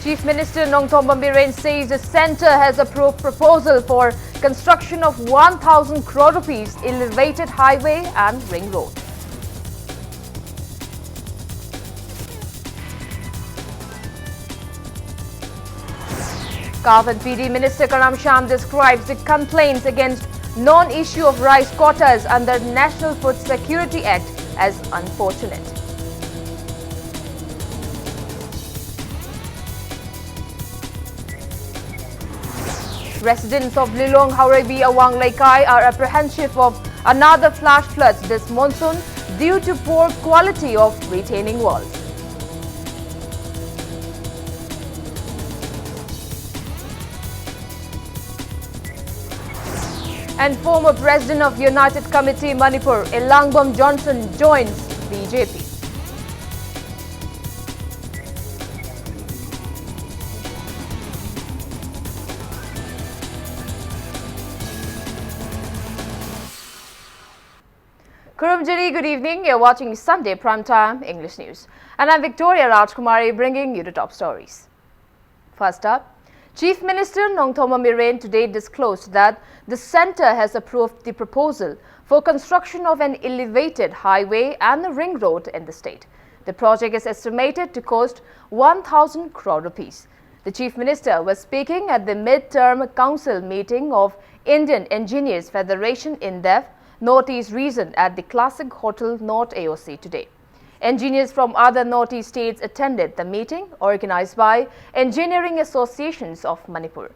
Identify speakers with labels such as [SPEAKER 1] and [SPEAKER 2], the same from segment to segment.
[SPEAKER 1] Chief Minister Nongthom Biren says the centre has approved proposal for construction of 1,000 crore rupees elevated highway and ring road. Kav and PD Minister Karam Sham describes the complaints against non-issue of rice quotas under National Food Security Act as unfortunate. Residents of Lilong, Haurebi, Awang Laikai are apprehensive of another flash flood this monsoon due to poor quality of retaining walls. And former President of United Committee Manipur, Elangbam Johnson, joins BJP. Kurumjiri, good evening. You're watching Sunday Primetime English News. And I'm Victoria Rajkumari bringing you the top stories. First up, Chief Minister Nongthom Biren today disclosed that the centre has approved the proposal for construction of an elevated highway and a ring road in the state. The project is estimated to cost 1,000 crore rupees. The Chief Minister was speaking at the mid-term council meeting of Indian Engineers Federation in Dev, Northeast region at the Classic Hotel North AOC today. Engineers from other Northeast states attended the meeting organized by Engineering Associations of Manipur.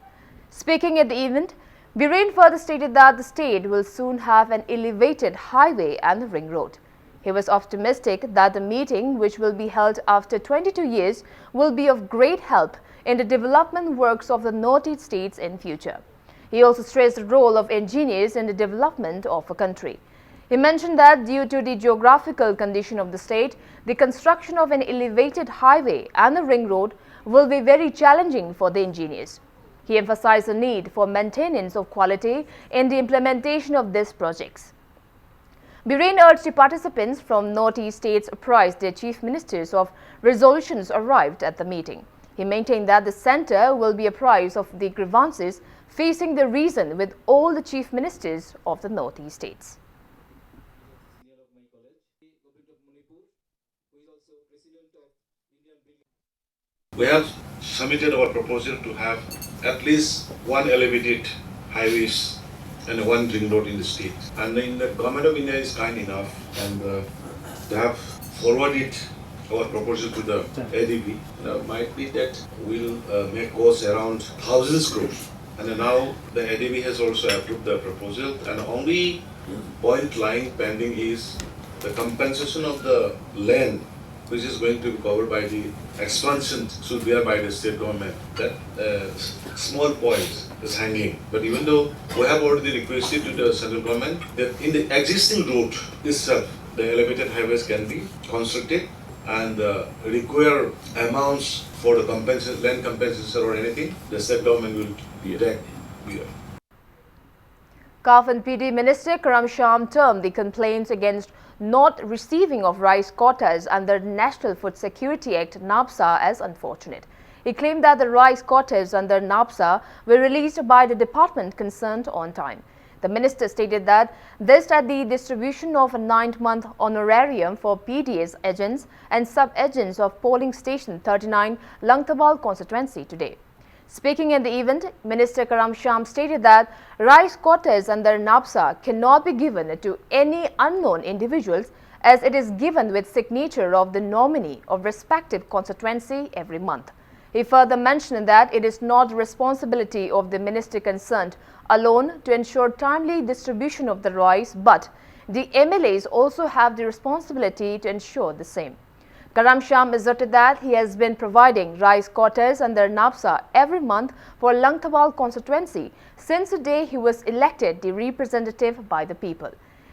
[SPEAKER 1] Speaking at the event, Biren further stated that the state will soon have an elevated highway and a ring road. He was optimistic that the meeting, which will be held after 22 years, will be of great help in the development works of the Northeast states in future. He also stressed the role of engineers in the development of a country. He mentioned that due to the geographical condition of the state, the construction of an elevated highway and a ring road will be very challenging for the engineers. He emphasized the need for maintenance of quality in the implementation of these projects. Biren urged the participants from Northeast states apprised their chief ministers of resolutions arrived at the meeting. He maintained that the centre will be apprised of the grievances facing the region with all the chief ministers of the Northeast states.
[SPEAKER 2] We have submitted our proposal to have at least one elevated highways and one ring road in the state. And then the government of India is kind enough and they have forwarded our proposal to the ADB. Might be that we'll make costs around thousands crores. And now the ADB has also approved the proposal, and only point lying pending is the compensation of the land which is going to be covered by the expansion should bear by the state government. That small point is hanging. But even though we have already requested to the central government that in the existing road itself, the elevated highways can be constructed and require amounts for the compensation, land compensation or anything, the state government will be there.
[SPEAKER 1] Kav and PD Minister Karam Sham termed the complaints against not receiving of rice quotas under National Food Security Act (NAFSA) as unfortunate. He claimed that the rice quotas under NAFSA were released by the department concerned on time. The minister stated that this at the distribution of a 9th-month honorarium for PDS agents and sub-agents of polling station 39 Langtabal constituency today. Speaking at the event, Minister Karam Sham stated that rice quotas under NAFSA cannot be given to any unknown individuals as it is given with signature of the nominee of respective constituency every month. He further mentioned that it is not the responsibility of the minister concerned alone to ensure timely distribution of the rice, but the MLAs also have the responsibility to ensure the same. Karam Sham asserted that he has been providing rice quotas under NAFSA every month for Langtabal constituency since the day he was elected the representative by the people.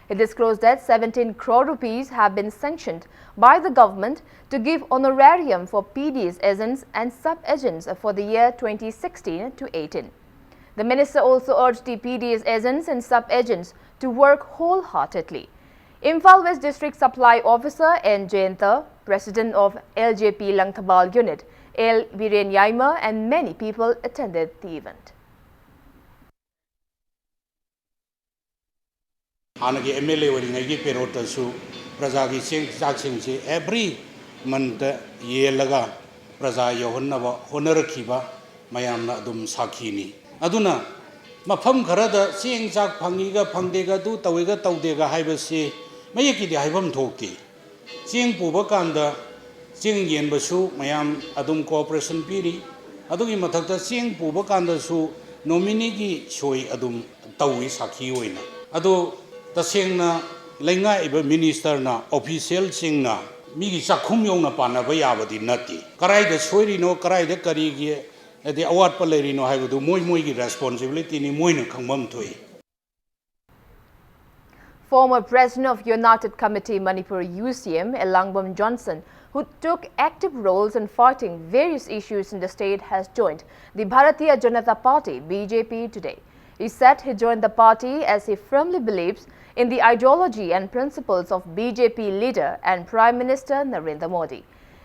[SPEAKER 1] He disclosed that 17 crore rupees have been sanctioned by the government to give honorarium for PDS agents and sub-agents for the year 2016 to 18. The minister also urged the PDS agents and sub-agents to work wholeheartedly. Imphal West District Supply Officer N. Jayanta, President of LJP Langtabal Unit, L. Viren Yaima, and many people attended the event.
[SPEAKER 3] Hanagi MLA waringai perota su prajagi sing jaksing si every month yelaga praja yohonnaba honorakiba mayamna dum sakhini aduna mafam kharada sing jak phangiga phangdega du tawega tawdega haibasi mayeki di haibam thokti sing puba kanda sing yenba su mayam adum cooperation piri adugi mathakta sing puba kanda su nominee gi soi adum tawi sakhi oina adu tasengna lenga iba minister na official singna migi sakhum yongna panaba yabadi nati karai da soiri no karai da kari gi ade award pa leri no haibu moi gi responsibility ni moi na khangmam thoi.
[SPEAKER 1] Former President of United Committee Manipur UCM, Elangbam Johnson, who took active roles in fighting various issues in the state, has joined the Bharatiya Janata Party BJP today. He said he joined the party as he firmly believes in the ideology and principles of BJP leader and Prime Minister Narendra Modi.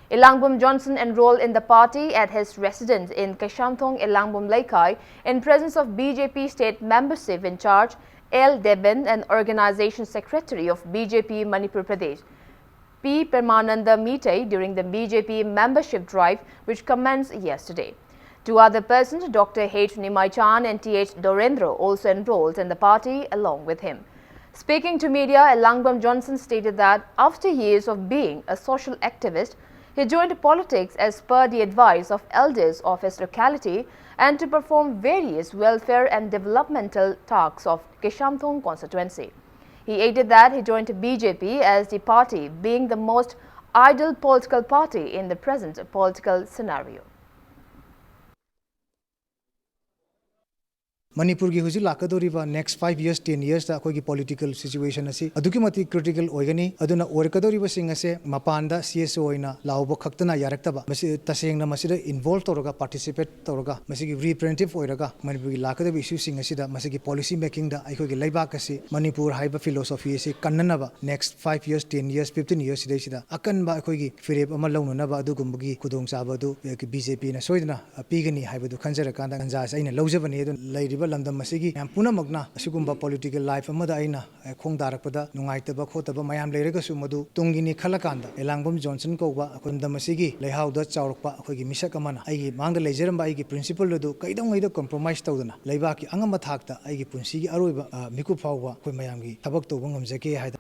[SPEAKER 1] Elangbam Johnson enrolled in the party at his residence in Kashamthong, Elangbam Laikai, in presence of BJP state membership in charge L. Deben and Organization Secretary of BJP Manipur Pradesh, P. Permananda Meete, during the BJP membership drive which commenced yesterday. Two other persons, Dr. H. Nimaichan and T.H. Dorendra, also enrolled in the party along with him. Speaking to media, Elangbam Johnson stated that after years of being a social activist, he joined politics as per the advice of elders of his locality and to perform various welfare and developmental tasks of Kishamthong constituency. He added that he joined BJP as the party being the most ideal political party in the present political scenario.
[SPEAKER 4] Manipur ki huji lakadoriba next 5 years 10 years da koi ki political situation asi aduki mati critical oigani aduna orkadoriba sing ase mapanda CSO oina laubo khaktana yaraktaba masi tasengna masida involve toroga participate toroga masi ki representative oiraga Manipur ki lakadabi issue sing asida masi ki policy making da aikoi ki laibak asi Manipur haiba philosophy asi kannanaba next 5 years 10 years 15 years sidai sida akanba aikoi ki fireb ama laununaba adugumbagi kudong chaba du ki BJP na soidna pigani haiba du khanjara kanda ganja aina laujabani adu lairi lamdam masigi yam punamagna asigumba political life amada aina khongdarakpada nungaitaba khotaba mayam leiraga su madu tungini khalakanda Elangbam Johnson koba akundam masigi leihauda chawrokpa akogi misak amana aigi mangda leijeramba aigi principle du kaidongaida compromise tawdana leibaki angama thakta aigi punsigi aroiba miku phawba koi mayamgi thabak tawba ngamjake haida.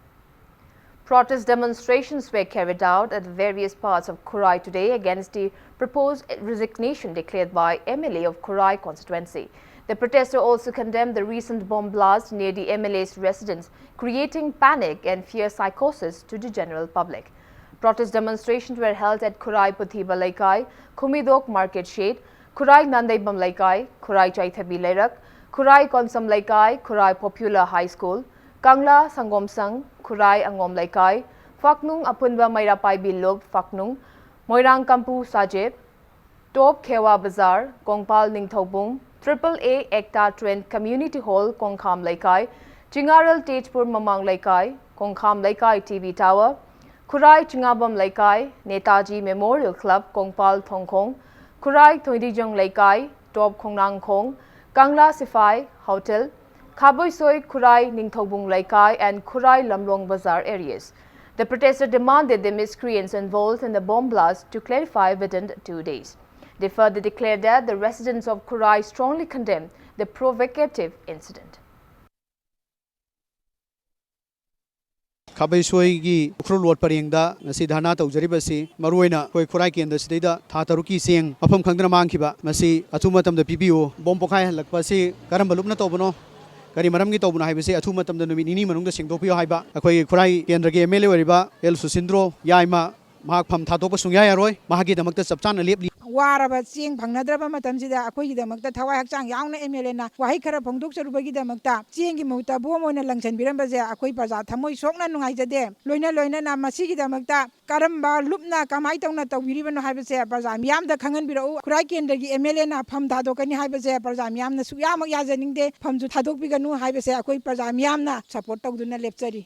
[SPEAKER 1] Protest demonstrations were carried out at various parts of Kurai today against the proposed resignation declared by MLA of Kurai constituency. The protester also condemned the recent bomb blast near the MLA's residence, creating panic and fear psychosis to the general public. Protest demonstrations were held at Kurai Puthiba Laikai, Kumidok Market Shade, Kurai Nandaibam Laikai, Kurai Chaithabi Leirak, Kurai Konsam Laikai, Kurai Popular High School, Kangla Sangom Sang, Kurai Angom Laikai, Faknung Apunba Mairapai Bilog Faknung, Moirang Kampu Sajib, Top Kewa Bazaar, Kongpal Ningthobung, AAA Ekta Trend Community Hall, Kongkham Laikai, Chingaral Tejpur Mamang Laikai, Kongkham Laikai TV Tower, Kurai Chingabam Laikai, Netaji Memorial Club, Kongpal Thongkong, Kurai Thoidijong Laikai, Top Khongnang Khong, Kangla Sifai Hotel, Khaboisoi Kurai Ningthobung Laikai and Kurai Lamlong Bazaar areas. The protesters demanded the miscreants involved in the bomb blast to clarify within 2 days. They further declared that the residents of Kurai strongly condemned the provocative incident.
[SPEAKER 5] Khabaisoi gi ukrul lot paringda ngasi dhana tawjaribasi maruina koi Kurai kendra sidida tha taruki seng afam khangdana mangkhiba masi achumatam da PPO bom pokhai halakpasi karamba lupna tawbano kari maram gi tawbuna haibase achumatam da numi nini manungda sengdopio haiba akoi Kurai kendra gi MLA oriba El Susindro yaima mahak pham thadopa sungya yaroi mahagi damakta chapchana lepli
[SPEAKER 6] waraba ching phangnadraba matamsida akhoi damakta thawai hakchang yaungna MLA na wahi khara phongdok charubagi damakta chengi muta bom oina langchan biramba je akhoi praja thamoi sokna nungai jade loina na masigi damakta karamba lupna kamai tawna tawbiribano haibase praja miyam da khangan birau Kurai kendra gi MLA na pham thadokani haibase praja miyam na suyamak yajaningde phamju thadok biganu haibase akhoi praja miyam na support tawduna lepchari.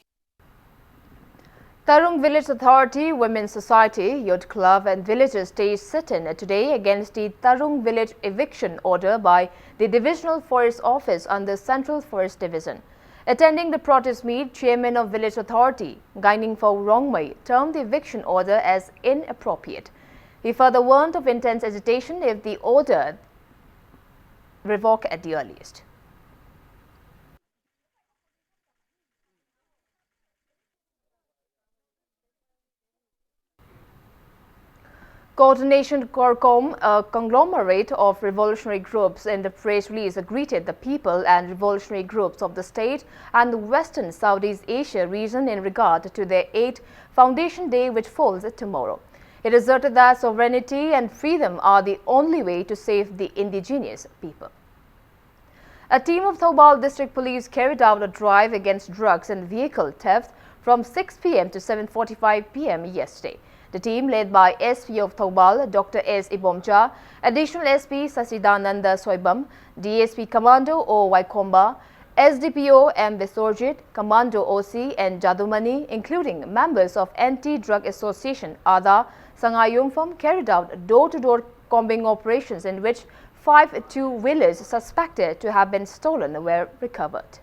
[SPEAKER 1] Tarung Village Authority, Women's Society, Youth Club and villagers staged sit-in today against the Tarung Village eviction order by the Divisional Forest Office under Central Forest Division. Attending the protest meet, Chairman of Village Authority, Gaining Phau Rongmei, termed the eviction order as inappropriate. He further warned of intense agitation if the order revoked at the earliest. Coordination Corcom, a conglomerate of revolutionary groups in the press release, greeted the people and revolutionary groups of the state and the Western Southeast Asia region in regard to their 8th Foundation Day, which falls tomorrow. It asserted that sovereignty and freedom are the only way to save the indigenous people. A team of Thoubal District Police carried out a drive against drugs and vehicle theft from 6 p.m. to 7:45 p.m. yesterday. The team, led by SP of Thoubal, Dr. S. Ibomcha, Additional SP Sasidananda Soibam, DSP Commando O. Waikomba, SDPO M. Visorjit, Commando OC and Jadumani, including members of Anti-Drug Association ADA, Sangayumpham, carried out door-to-door combing operations in which 5 two-wheelers suspected to have been stolen were recovered.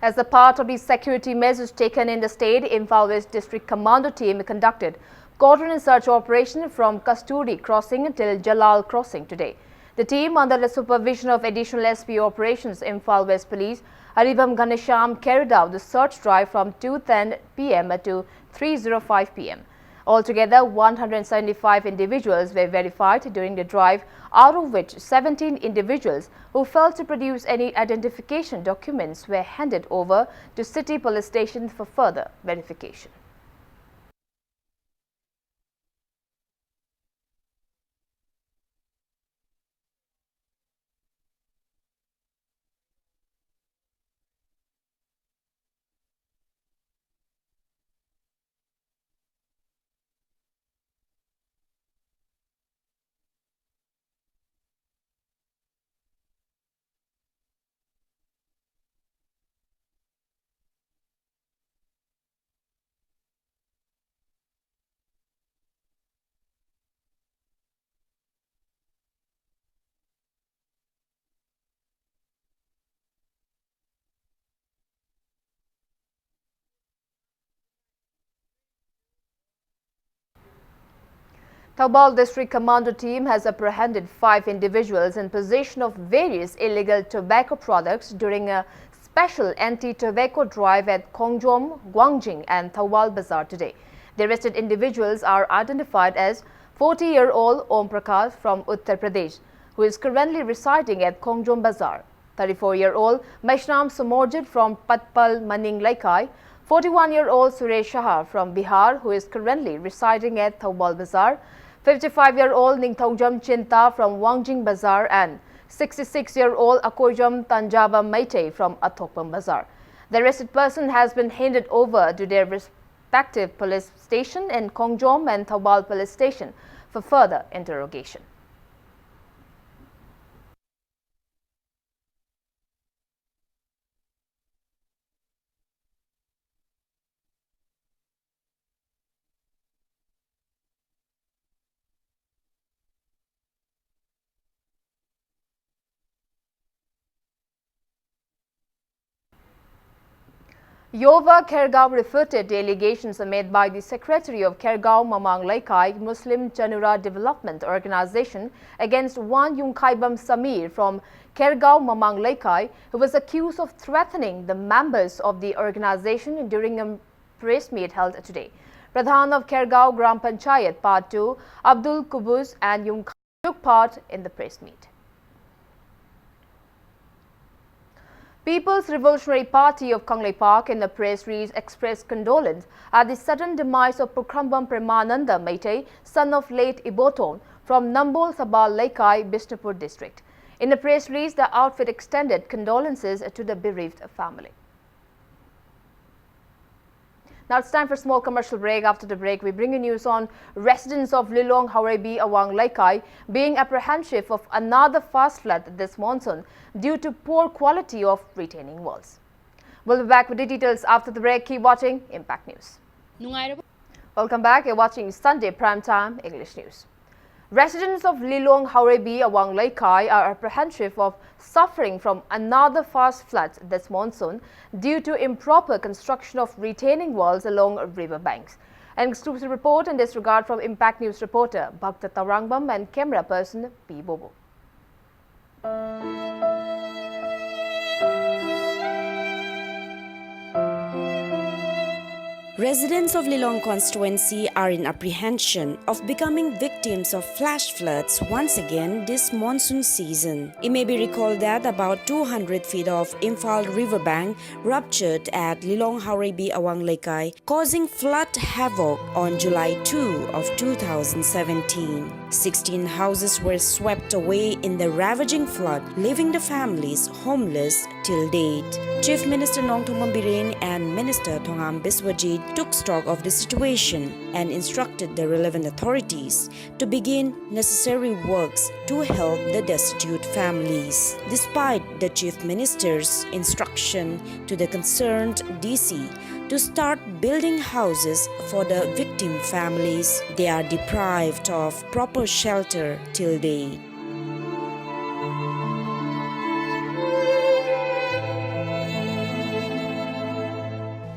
[SPEAKER 1] As a part of the security measures taken in the state, Imphal West District Commando team conducted cordon and search operation from Kasturi Crossing till Jalal Crossing today. The team, under the supervision of Additional SP Operations Imphal West Police, Aribam Ganesham, carried out the search drive from 2:10 p.m. to 3:05 p.m. Altogether, 175 individuals were verified during the drive, out of which 17 individuals who failed to produce any identification documents were handed over to City Police Station for further verification. Thoubal District Commando team has apprehended 5 individuals in possession of various illegal tobacco products during a special anti-tobacco drive at Kongjom, Gwangjing and Thoubal Bazaar today. The arrested individuals are identified as 40-year-old Om Prakash from Uttar Pradesh, who is currently residing at Kongjom Bazaar, 34-year-old Maishnam Somorjit from Patpal Maning Laikai, 41-year-old Suresh Shah from Bihar, who is currently residing at Thoubal Bazaar, 55-year-old Ningthongjam Chinta from Wangjing Bazaar and 66-year-old Akoijam Tanjaba Maite from Athokpam Bazaar. The arrested person has been handed over to their respective police station in Kongjom and Thoubal police station for further interrogation. Yova Khergaon refuted the allegations made by the Secretary of Khergaon Mamang Laikai Muslim Chanura Development Organization against one Yungkhaibam Samir from Khergaon Mamang Laikai, who was accused of threatening the members of the organization during a press meet held today. Pradhan of Khergaon Gram Panchayat Part 2, Abdul Kubuz and Yungkhaibam took part in the press meet. People's Revolutionary Party of Kanglei Park in the press release expressed condolence at the sudden demise of Pukrambam Premananda Meitei, son of late Iboton, from Nambol Sabal Laikai, Bishnupur district. In the press release, the outfit extended condolences to the bereaved family. Now it's time for a small commercial break. After the break, we bring you news on residents of Lilong, Hauraibi, Awang, Laikai being apprehensive of another fast flood this monsoon due to poor quality of retaining walls. We'll be back with the details after the break. Keep watching Impact News. Welcome back. You're watching Sunday Primetime English News. Residents of Lilong, Hauraibi, Awang, Laikai are apprehensive of suffering from another fast flood this monsoon due to improper construction of retaining walls along river banks. An exclusive report in this regard from Impact News reporter Bhakta Tarangbam and camera person P. Bobo.
[SPEAKER 7] Residents of Lilong constituency are in apprehension of becoming victims of flash floods once again this monsoon season. It may be recalled that about 200 feet of Imphal riverbank ruptured at Lilong Hauraibi Awang Laikai, causing flood havoc on July 2 of 2017. 16 houses were swept away in the ravaging flood, leaving the families homeless till date. Chief Minister Nongthong Biren and Minister Thongam Biswajit took stock of the situation and instructed the relevant authorities to begin necessary works to help the destitute families. Despite the Chief Minister's instruction to the concerned DC to start building houses for the victim families, they are deprived of proper shelter till date.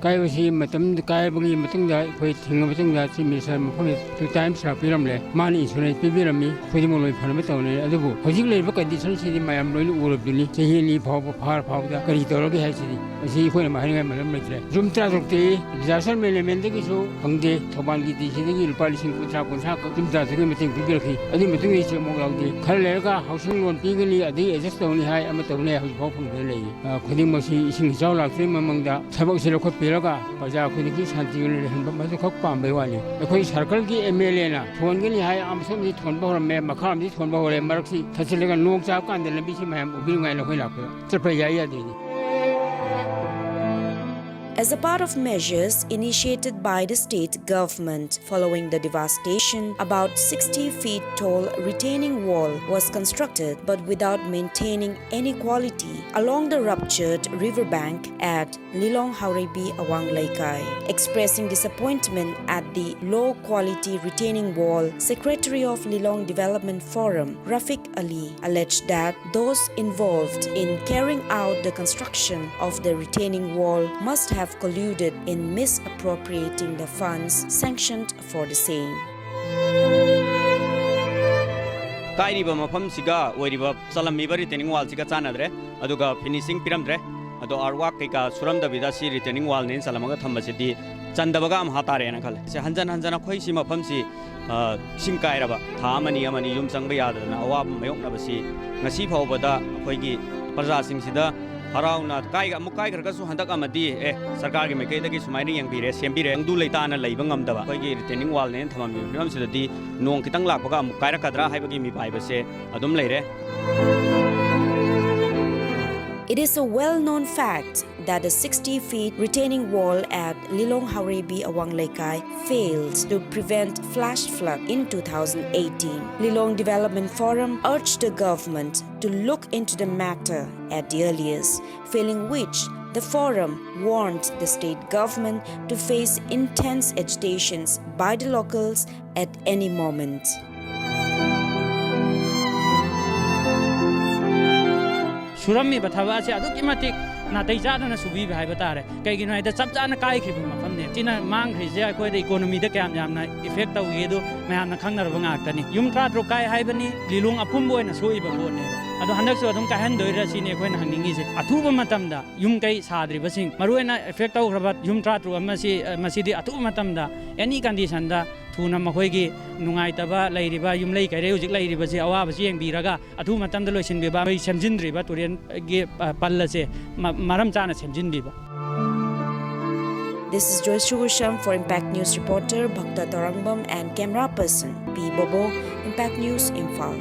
[SPEAKER 8] Kai wasi matam kai bangi matang da koi thinga matang da si misa mafam two times ra piram le mani insurance pibirami koi mo loi phanama tawne adubu hojik leiba condition si di mayam loi urabduni chehi ni phau phar phau da kari toroge hai si asi koi ma haringa malam leitre jum tra rokte disaster management de kisu hangde thoban gi di si de rupa lising kutra kunsa ka jum tra de meting pibiraki adi meting ni se mo laudi khal le ka housing loan pi gani adi adjust tawni hai ama tawne hoj phau phang de lei khoding ma si ising jaw lak se mamang da thabak se lokho Piraga, Paja Kudiki Santi and Bakam Bewani. The Queen Circle Gi Emiliana, Tongani High Amson, the Tonbor, Macam, the Tonbor, and Marxi, Tassiligan, Nogzak, and the Labishim, being a Hilaka. Trapaya did.
[SPEAKER 7] As a part of measures initiated by the state government following the devastation, about 60 feet tall retaining wall was constructed but without maintaining any quality along the ruptured riverbank at Lilong Hauraibi Awang Laikai. Expressing disappointment at the low-quality retaining wall, Secretary of Lilong Development Forum, Rafiq Ali, alleged that those involved in carrying out the construction of the retaining wall must have colluded in misappropriating the funds sanctioned for the same.
[SPEAKER 9] Kairiba mafam siga oiriba salami retaining wall siga chanadre aduga finishing piramdre ado arwa kaika suram da vida si retaining wall nen salamaga thambasidi chandabaga am hatare na khale se hanjan hanjana khoi si mafam si sing kairaba thamani amani yum changba yadana awab mayokna basi ngasi phawbada khoigi praja sing sida harauna kai amukai khar kasu handak amadi sarkar gi mekai da gi sumaini yangbire sembire angdu leitana leiba ngamdaba khoigi retaining wall nen thamami film sidadi nong kitang lakpaga amukai rakadra haibagi mi pai base adum leire.
[SPEAKER 7] It is a well-known fact that the 60 feet retaining wall at Lilong Hauraibi Awang Laikai failed to prevent flash flood in 2018. Lilong Development Forum urged the government to look into the matter at the earliest, failing which the forum warned the state government to face intense agitations by the locals at any moment.
[SPEAKER 10] Surami Batava Adukimatic, Natijana Subi Hibatare, Kagina, the Sabjana Kaiki from the Tina Mang, his economy, the Kamyamna, effect of Yedo, Mayana Kanga Vangatani, Yumtra Rokai Hibani, Lilung Apumbo and a Suiba Bone. I don't understand Kahando, Sine when hanging is Atuba Matamda, Yumkai Sadri Basing, Maruena effect of Rabat Yumtra to Masidi Atuba Matamda, any condition that. Tuna Mahoigi, Nungaitaba, Lady Ba, Yum Lake, Reusic Lady Basi, Awabasi, and Biraga, Atuma Tandalosin Biba, Samjindriba, Turian Palase, Maram Tana Samjindiba.
[SPEAKER 7] This is Joyce Shugusham for Impact News reporter Bhakta Tarangbam and camera person P. Bobo, Impact News Imphal.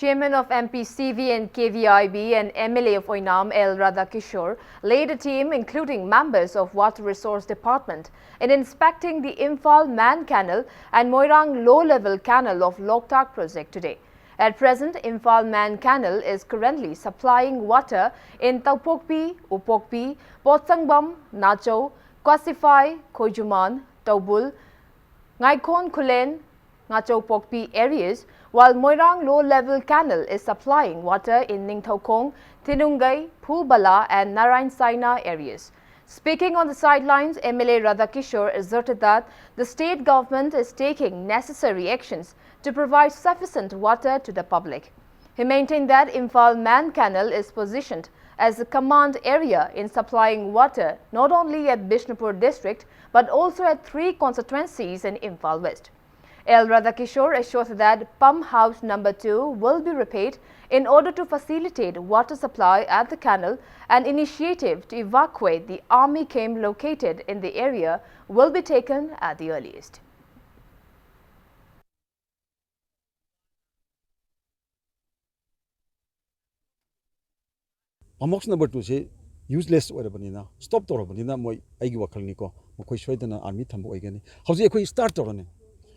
[SPEAKER 1] Chairman of MPCV and KVIB and MLA of Oinam L. Radhakishore led a team including members of Water Resource Department in inspecting the Imphal Man Canal and Moirang Low-Level Canal of Loktak project today. At present, Imphal Man Canal is currently supplying water in Taupokpi, Upokpi, Potsangbam, Nacho, Kwasifai, Kojuman, Taubul, Ngaikon Kulen, Ngacho Pokpi areas, while Moirang Low-Level Canal is supplying water in Ningthaukong, Tinungai, Phulbala and Narayan Saina areas. Speaking on the sidelines, MLA Radhakishore asserted that the state government is taking necessary actions to provide sufficient water to the public. He maintained that Imphal Man Canal is positioned as a command area in supplying water not only at Bishnupur district but also at 3 constituencies in Imphal West. L. Radhakishore assured that pump house number 2 will be repaired in order to facilitate water supply at the canal. An initiative to evacuate the army camp located in the area will be taken at the earliest.
[SPEAKER 11] Amok number 2 se useless oirabanina stop torabanina moi aigi wakhalni ko mokoi soidana army thambo oigani hauji ekhoi start torane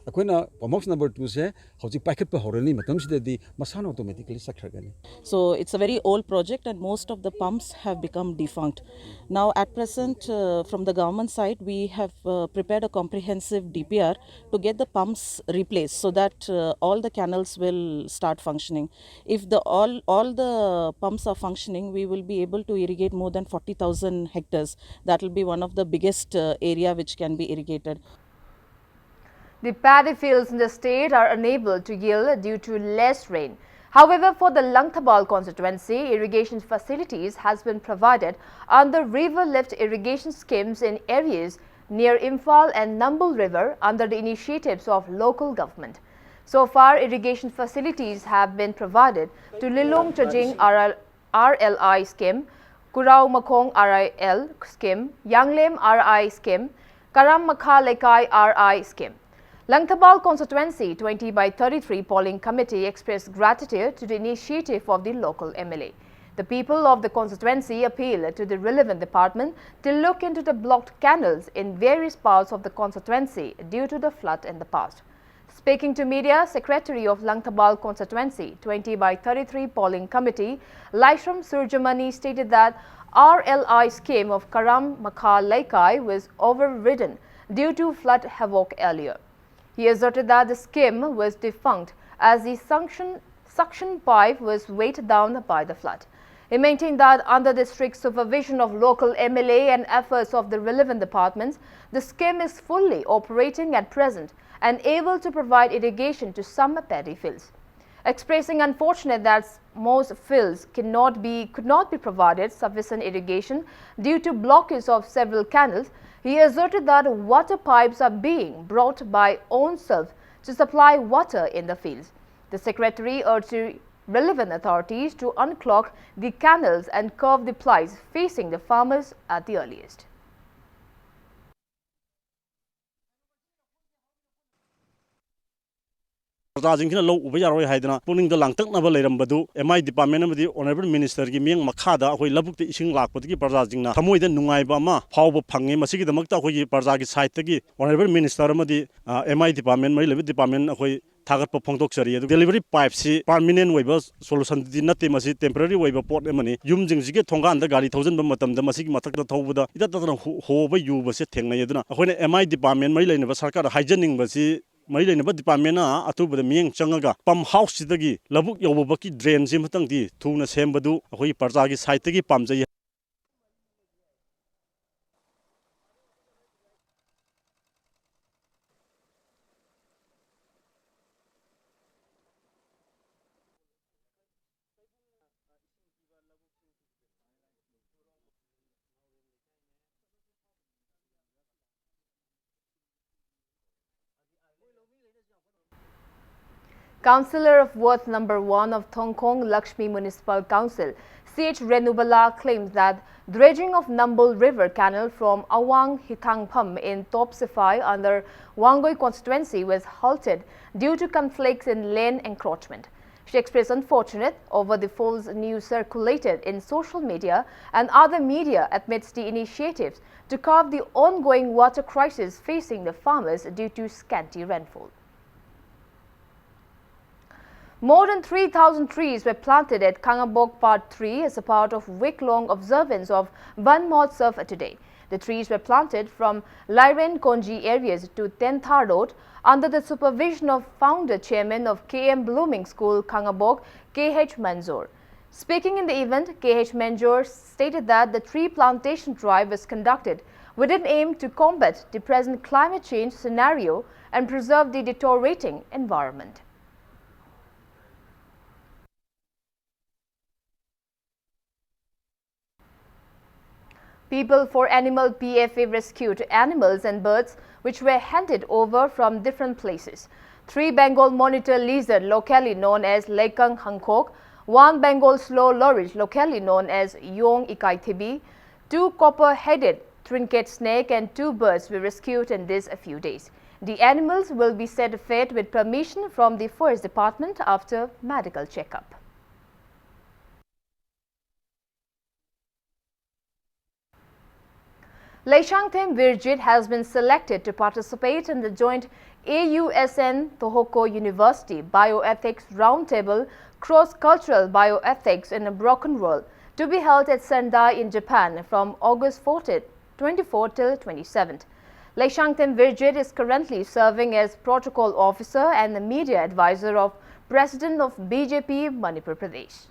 [SPEAKER 11] akoina amok number 2 se hauji packet pa horani matam sidadi masana automatically sakhragani.
[SPEAKER 12] So it's a very old project and most of the pumps have become defunct. Now at present from the government side we have prepared a comprehensive DPR to get the pumps replaced so that all the canals will start functioning. If all the pumps are functioning, we will be able to irrigate more than 40,000 hectares. That will be one of the biggest area which can be irrigated.
[SPEAKER 1] The paddy fields in the state are unable to yield due to less rain. However, for the Langthabal constituency, irrigation facilities has been provided under river lift irrigation schemes in areas near Imphal and Nambul River under the initiatives of local government. So far, irrigation facilities have been provided to Lilong Chajing RLI scheme, Kurau Makong RIL scheme, Yanglem RI scheme, Karam Makha Lekai RI scheme. Langthabal constituency 20/33 polling committee expressed gratitude to the initiative of the local MLA. The people of the constituency appealed to the relevant department to look into the blocked canals in various parts of the constituency due to the flood in the past. Speaking to media, Secretary of Langthabal constituency 20/33 polling committee, Laishram Surjamani stated that RLI scheme of Karam Makha Laikai was overridden due to flood havoc earlier. He asserted that the scheme was defunct as the suction pipe was weighed down by the flood. He maintained that under the strict supervision of local MLA and efforts of the relevant departments, the scheme is fully operating at present and able to provide irrigation to some paddy fields. Expressing unfortunate that most fields could not be provided sufficient irrigation due to blockage of several canals, he asserted that water pipes are being brought by own self to supply water in the fields. The secretary urged relevant authorities to unclog the canals and curb the plights facing the farmers at the earliest.
[SPEAKER 13] Rajingkina low uba yaroi haidana puning the langtak naba leirambadu MI department amadi honorable minister gi miang makhada akoi labuk te ising lakpatgi parjajingna thamoi da nungaiba ma phawba phange masigi damakta akoi parja gi site gi honorable minister amadi MI department mai lebi department akoi thagatpa phongdok chari adu delivery pipe si permanent waiba solution di natte masi temporary waiba port emani yum jing jige thongan da gari thousand ba matam da masigi mathak da thawbuda ida tatana ho ba yu ba se thengnai aduna akoi MI department mai leinaba sarkar haijaning ba si mai leinaba department na atubada mieng changaga pump house sidagi labuk yobaki drain si matang di thuna sembadu akoi parja gi site gi pamjai.
[SPEAKER 1] Councillor of Ward Number 1 of Thongkong Lakshmi Municipal Council, C.H. Renubala, claims that dredging of Nambul River Canal from Awang Hitangpham in Top Sifai under Wangoi constituency was halted due to conflicts in land encroachment. She expressed unfortunate over the false news circulated in social media and other media amidst the initiatives to curb the ongoing water crisis facing the farmers due to scanty rainfall. More than 3,000 trees were planted at Kangabok Part 3 as a part of week-long observance of Van Mahotsav today. The trees were planted from Lairen Konji areas to Tenthar Road under the supervision of founder chairman of KM Blooming School, Kangabok, K.H. Manzoor. Speaking in the event, K.H. Manzoor stated that the tree plantation drive was conducted with an aim to combat the present climate change scenario and preserve the deteriorating environment. People for Animal PFA rescued animals and birds which were handed over from different places. 3 Bengal monitor lizard locally known as Lekang Hancock, 1 Bengal slow lorich locally known as Yong Ikai Thibi, 2 copper-headed trinket snake and 2 birds were rescued in this a few days. The animals will be set fed with permission from the Forest Department after medical checkup. Leishangthem Virjit has been selected to participate in the joint AUSN Tohoku University Bioethics Roundtable Cross-Cultural Bioethics in a Broken World to be held at Sendai in Japan from August 24 till 27th. Leishangthem Virjit is currently serving as Protocol Officer and the Media Advisor of President of BJP Manipur Pradesh.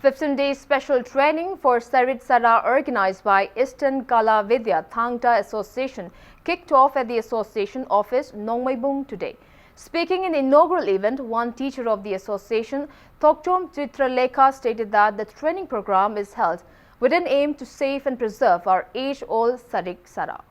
[SPEAKER 1] 15-day special training for Sarit Sara organized by Eastern Kala Vidya Thangta Association kicked off at the association office Nongmaibung today. Speaking in the inaugural event, one teacher of the association, Thokchom Chitralekha, stated that the training program is held with an aim to save and preserve our age-old Sarit Sara.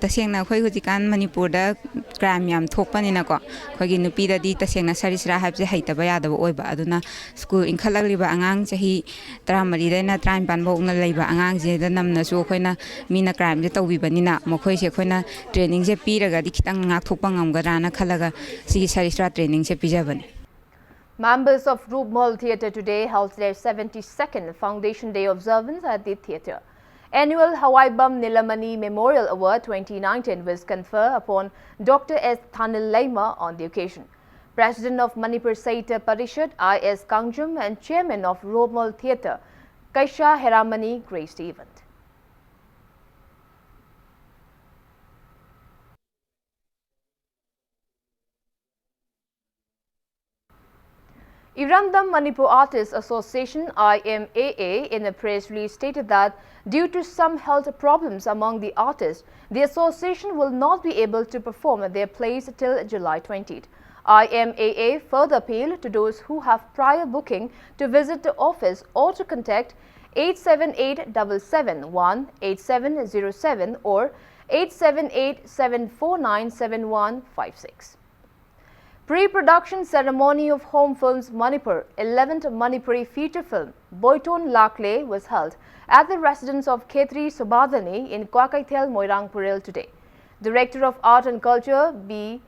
[SPEAKER 14] Tasengna khoi hujikan Manipur da crime yam thokpanina ko khogi nupi da di tasengna sarisra habje haitaba yadaba oiba aduna school inkhalaliba angang chahi 13 daina 35 bokna leiba angang je da namna su khoina mina crime je tawbibanina mokhoi se khoina training je piraga di khitang ngak thokpa ngamgarana khalaga sigi sarisra training je pijabani.
[SPEAKER 1] Members of Rupmal Theatre today held their 72nd Foundation Day observance at the theatre. Annual Hawaii-Bam Nilamani Memorial Award 2019 was conferred upon Dr. S. Thanil Laima on the occasion. President of Manipur Saita Parishad I.S. Kangjum and Chairman of Rupmal Theatre Kaisha Heramani graced the event. Iramdam Manipur Artists Association IMAA in a press release stated that due to some health problems among the artists, the association will not be able to perform their plays till July 20th. IMAA further appealed to those who have prior booking to visit the office or to contact 878-771-8707 or 878-749-7156. Pre-production ceremony of Home Films Manipur 11th Manipuri feature film Boiton Lakle was held at the residence of Khetri Subadani in Kwakaithel, Moirangpuril today. Director of Art and Culture B.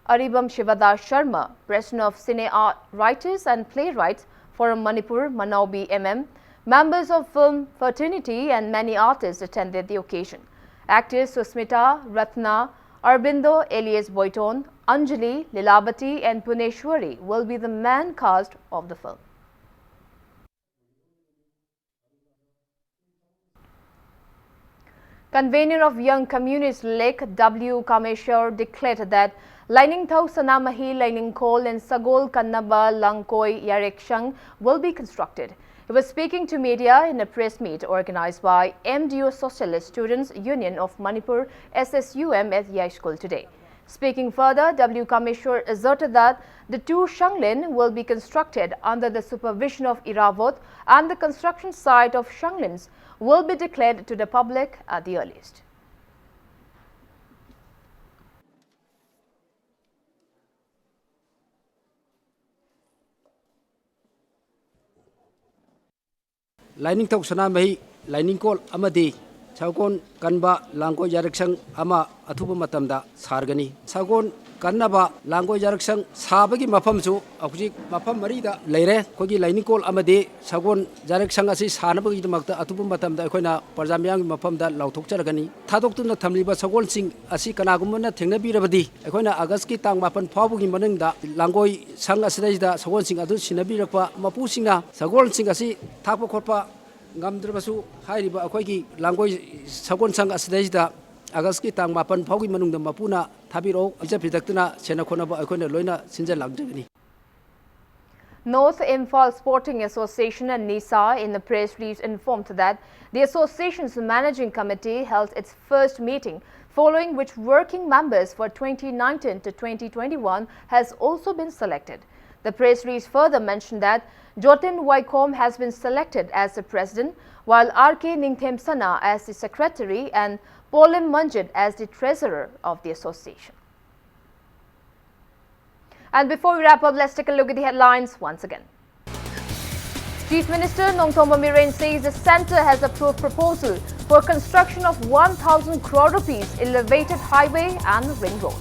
[SPEAKER 1] Aribam Shivadas Sharma, President of Cine Art Writers and Playwrights Forum Manipur Manaubi MM, members of film fraternity and many artists attended the occasion. Actors Susmita, Ratna, Arbindo, Elias Boiton, Anjali, Lilabati and Puneshwari will be the main cast of the film. Convener of Young Communist League W. Kameshwar declared that Lainingthau Sanamahi, Lainingkol and Sagol Kannaba Langkoi Yarekshang will be constructed. He was speaking to media in a press meet organized by MDO Socialist Students Union of Manipur SSUM at Yai School today. Speaking further, W. Kameshwar asserted that the two Shanglin will be constructed under the supervision of Iravot and the construction site of Shanglins will be declared to the public at the earliest.
[SPEAKER 15] Lining Tok Sanamai, Lining Call Amadi, Sagon Kanba, Lango Yareksang, Ama, Atuba Matamda, Sargani, Sagon Kanaba, Lango Yareksang, Sabagi Mapamsu, Akuji, Mapam Marida, Lere, Kogi Lining Call Amadi, Sagon Yareksang Assis, Hanabagi Makta, Atuba Matamda, Koina, Parzamiang Mapamda, Lautok Chargani, Tadok Tamliba, Sagon Sing, Asi Kanagumana, Tengabi Rabadi, Koina Agaski Tang Mapan Pabugi Mananga, Langoi Sang Asida, Sagon Sing Adu Sinabirapa, Mapusina, Sagon Sing Asi, Tapo Korpa. Ngamdrabasu hairiba akhoi langoi sagon sang asdaida agaski tang mapan phaugi manungda mapuna thabiro ija pidaktuna sena khonaba akhoina loina sinja lamjagani.
[SPEAKER 1] North Imphal Sporting Association and NISA in the press release informed that the association's managing committee held its first meeting, following which working members for 2019 to 2021 has also been selected. The press release further mentioned that Jotin Waikom has been selected as the president, while R.K. Ningthemsana as the secretary and Polim Manjit as the treasurer of the association. And before we wrap up, let's take a look at the headlines once again. Chief Minister Nongthom Bamiren says the centre has approved proposal for construction of 1,000 crore rupees elevated highway and ring road.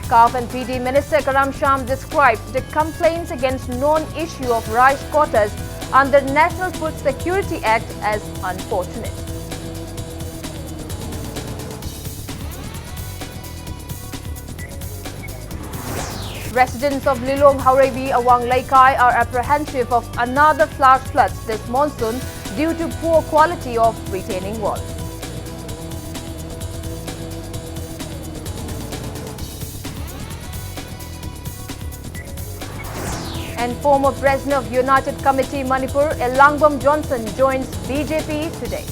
[SPEAKER 1] CAF and PD Minister Karam Sham described the complaints against non-issue of rice quotas under National Food Security Act as unfortunate. Residents of Lilong Haurevi, Awang Laikai are apprehensive of another flash floods this monsoon due to poor quality of retaining walls. And former President of United Committee Manipur, Elangbam Johnson joins BJP today.